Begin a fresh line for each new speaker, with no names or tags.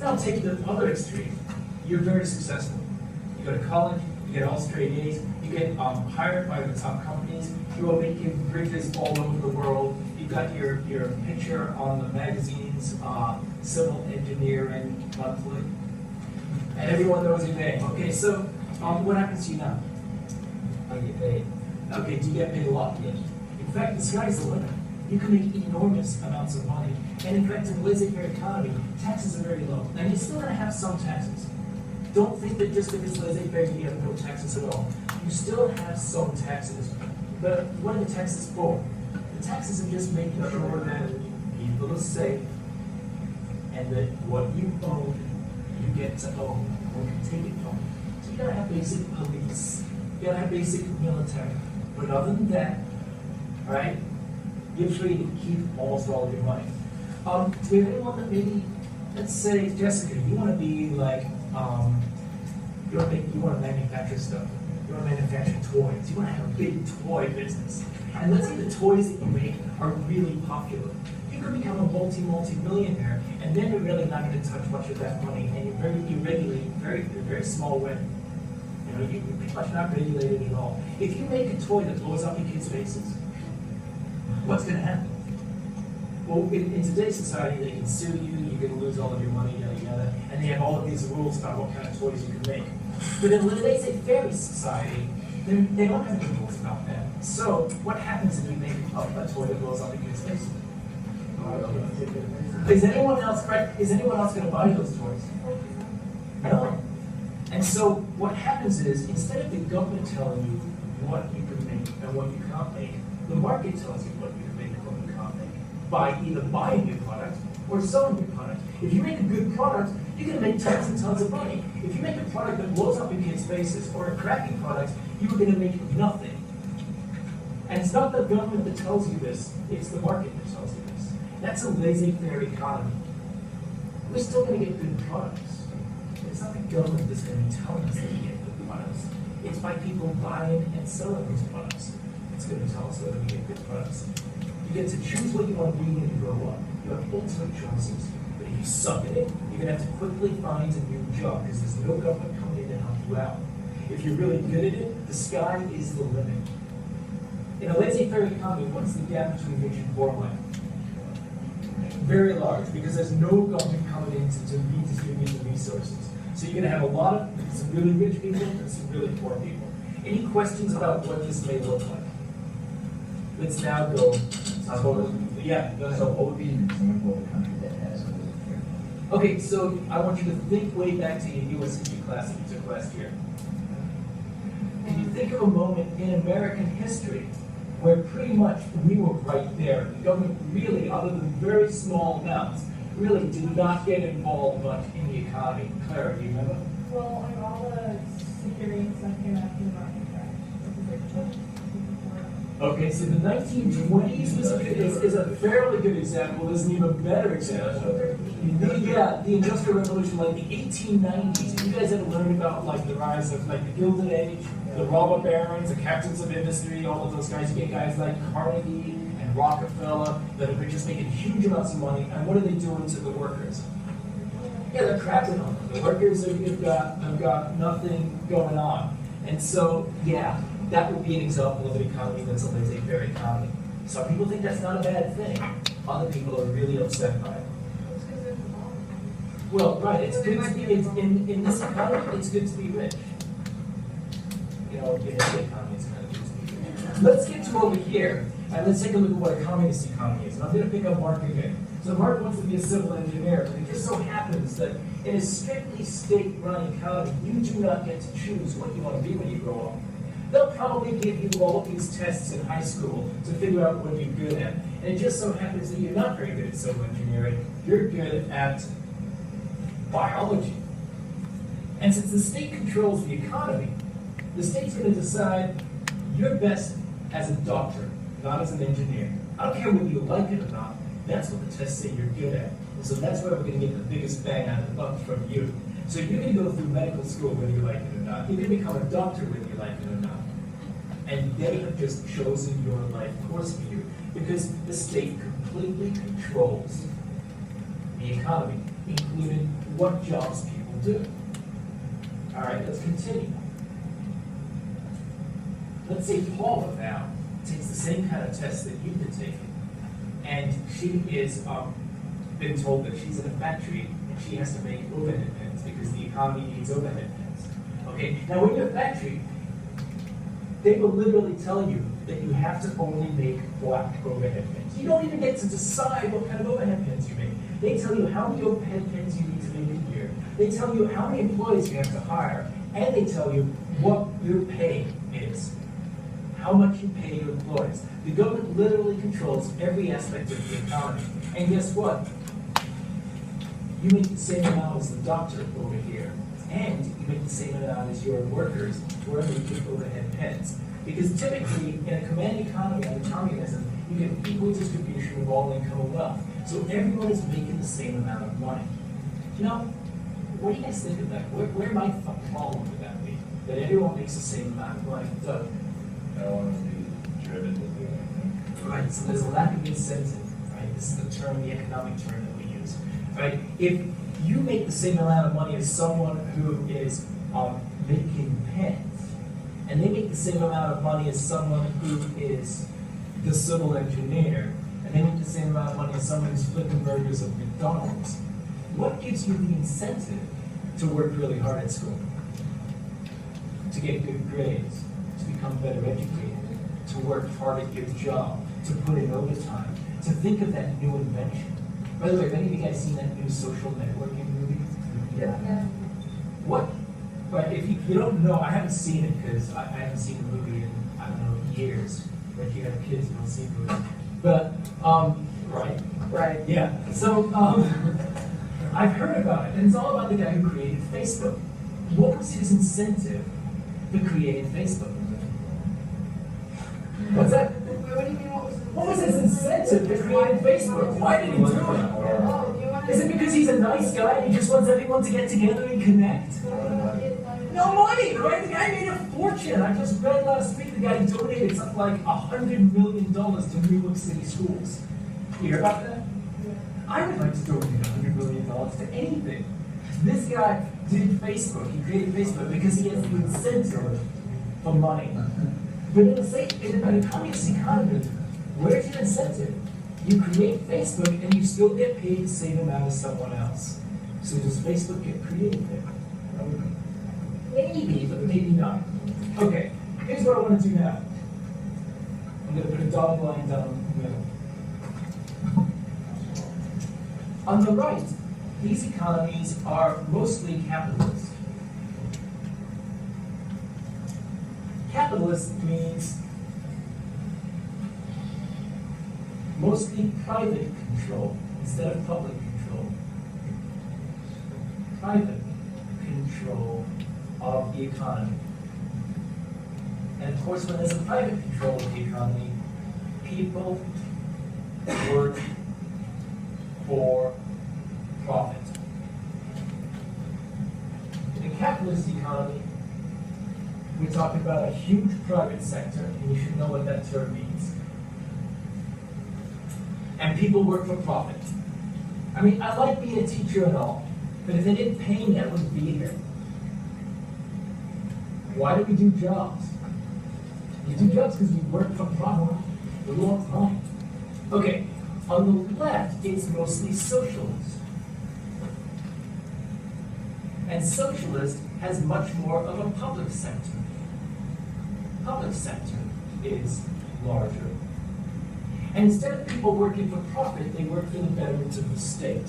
Now take the other extreme. You're very successful. You go to college, you get all straight A's, you get hired by the top companies, you are making bridges all over the world, you got your picture on the magazine's Civil Engineering Monthly, and everyone knows your name. Okay, so what happens to you now?
I get paid.
Okay, do you get paid a lot?
Yes.
In fact, the sky's the limit. You can make enormous amounts of money. And in fact, in the laissez-faire economy, taxes are very low. Now, you're still going to have some taxes. Don't think that just because it's laissez-faire, you have no taxes at all. You still have some taxes. But what are the taxes for? The taxes are just making sure that people are safe and that what you own, you get to own or you take it from. So you got to have basic police. You got to have basic military. But other than that, all right, you're free to keep almost all of your money. Do you have anyone that maybe, let's say, Jessica, you want to be like, you want to manufacture stuff. You want to manufacture toys. You want to have a big toy business. And let's say the toys that you make are really popular. You could become a multi-millionaire, and then you're really not going to touch much of that money, and you're very small way. You know, you're pretty much not regulated at all. If you make a toy that blows up in kids' faces, what's going to happen? Well, in today's society, they can sue you, you're going to lose all of your money, yada yada, and they have all of these rules about what kind of toys you can make. But in the laissez-faire society, they don't have any rules about that. So, what happens if you make a toy that blows up in kids' faces? Is anyone else going to buy those toys? No. And so, what happens is, instead of the government telling you what you can make and what you can't make, the market tells you what you can make and what you can't make by either buying your product or selling your product. If you make a good product, you're going to make tons and tons of money. If you make a product that blows up in kids' faces or a crappy product, you're going to make nothing. And it's not the government that tells you this, it's the market that tells you this. That's a laissez-faire economy. We're still going to get good products. It's not the government that's going to be telling us that we get good products. It's by people buying and selling these products. It's going to tell us whether we get good products. You get to choose what you want to be when you grow up. You have ultimate choices. But if you suck at it, you're going to have to quickly find a new job because there's no government coming in to help you out. If you're really good at it, the sky is the limit. In a laissez-faire economy, what's the gap between rich and poor like? Very large, because there's no government coming in to redistribute the resources. So you're going to have a lot of some really rich people and some really poor people. Any questions about what this may look like? Let's now go. Yeah, go ahead.
So what would be an example of a country that has a laissez-faire?
Okay, so I want you to think way back to your U.S. history class that you took last year. Can you think of a moment in American history where pretty much we were right there? The government really, other than very small amounts, really did not get involved much in the economy. Clara, do you remember?
Well, like all the security stuff came after the market crash.
Okay, so the 1920s is a fairly good example. There's an even better example. The Industrial Revolution, like the 1890s. You guys ever learned about like the rise of like the Gilded Age, the robber barons, the captains of industry, all of those guys? You get guys like Carnegie and Rockefeller that are just making huge amounts of money. And what are they doing to the workers? Yeah, they're crapping on them. The workers have got nothing going on. And so, yeah, that would be an example of an economy that's a laissez-faire economy. Some people think that's not a bad thing. Other people are really upset by it. Well, right, it's good to be, in this economy, it's good to be rich. You know, in any economy, it's kind of good to be rich. Let's get to over here, and let's take a look at what a communist economy is. And I'm going to pick up Mark again. So Mark wants to be a civil engineer, but it just so happens that in a strictly state-run economy, you do not get to choose what you want to be when you grow up. They'll probably give you all of these tests in high school to figure out what you're good at. And it just so happens that you're not very good at civil engineering. You're good at biology. And since the state controls the economy, the state's going to decide you're best as a doctor, not as an engineer. I don't care whether you like it or not. That's what the tests say you're good at. And so that's where we're going to get the biggest bang out of the buck from you. So you're going to go through medical school whether you like it or not. You can become a doctor whether you like it or not. And they have just chosen your life course for you because the state completely controls the economy, including what jobs people do. All right, let's continue. Let's say Paula now takes the same kind of test that you've been taking, and she is been told that she's in a factory and she has to make overhead pens because the economy needs overhead pens. Okay, now when you're a factory, they will literally tell you that you have to only make black overhead pens. You don't even get to decide what kind of overhead pens you make. They tell you how many overhead pens you need to make a year. They tell you how many employees you have to hire, and they tell you what your pay is. How much you pay your employees. The government literally controls every aspect of the economy. And guess what? You make the same amount as the doctor over here, and you make the same amount as your workers wherever you keep overhead pens. Because typically, in a command economy under communism, you get equal distribution of all income and wealth. So everyone is making the same amount of money. You know, what do you guys think of that? Where might the problem with that be? That everyone makes the same amount of money? Doug?
I don't want to be driven to do anything.
Right, so there's a lack of incentive, right? This is the term, the economic term that we use, right? If you make the same amount of money as someone who is making pens, and they make the same amount of money as someone who is the civil engineer, and they make the same amount of money as someone who's flipping burgers at McDonald's, what gives you the incentive to work really hard at school? To get good grades, to become better educated, to work hard at your job, to put in overtime, to think of that new invention. By the way, have any of you guys seen that new social networking movie?
Yeah.
What? But if you don't know, I haven't seen it because I haven't seen the movie in, I don't know, years. Like you have kids, you don't see movies. But, right?
Right.
Yeah. So, I've heard about it, and it's all about the guy who created Facebook. What was his incentive for creating Facebook? What's that?
What do you mean,
What was his incentive to create Facebook? Why did he do it?
Oh, you want to...
Is it because he's a nice guy and he just wants everyone to get together and connect? No money, right? The guy made a fortune. I just read last week the guy donated something like $100 million to New York City schools. You hear about that? I would like to donate $100 million to anything. This guy did Facebook. He created Facebook because he has the incentive for money. But in a communist economy, where's your incentive? You create Facebook and you still get paid the same amount as someone else. So does Facebook get created there? Maybe, but maybe not. Okay, here's what I want to do now. I'm going to put a dotted line down the middle. On the right, these economies are mostly capitalist. Capitalist means mostly private control instead of public control. Private control of the economy. And of course, when there's a private control of the economy, people work for profit. In a capitalist economy, we're talking about a huge private sector, and you should know what that term means. And people work for profit. I mean, I like being a teacher and all, but if they didn't pay me, I wouldn't be here. Why do we do jobs? We do jobs because we work for profit. We want money. Okay, on the left, it's mostly socialist. And socialist has much more of a public sector. Public sector is larger. And instead of people working for profit, they work for the betterment of the state.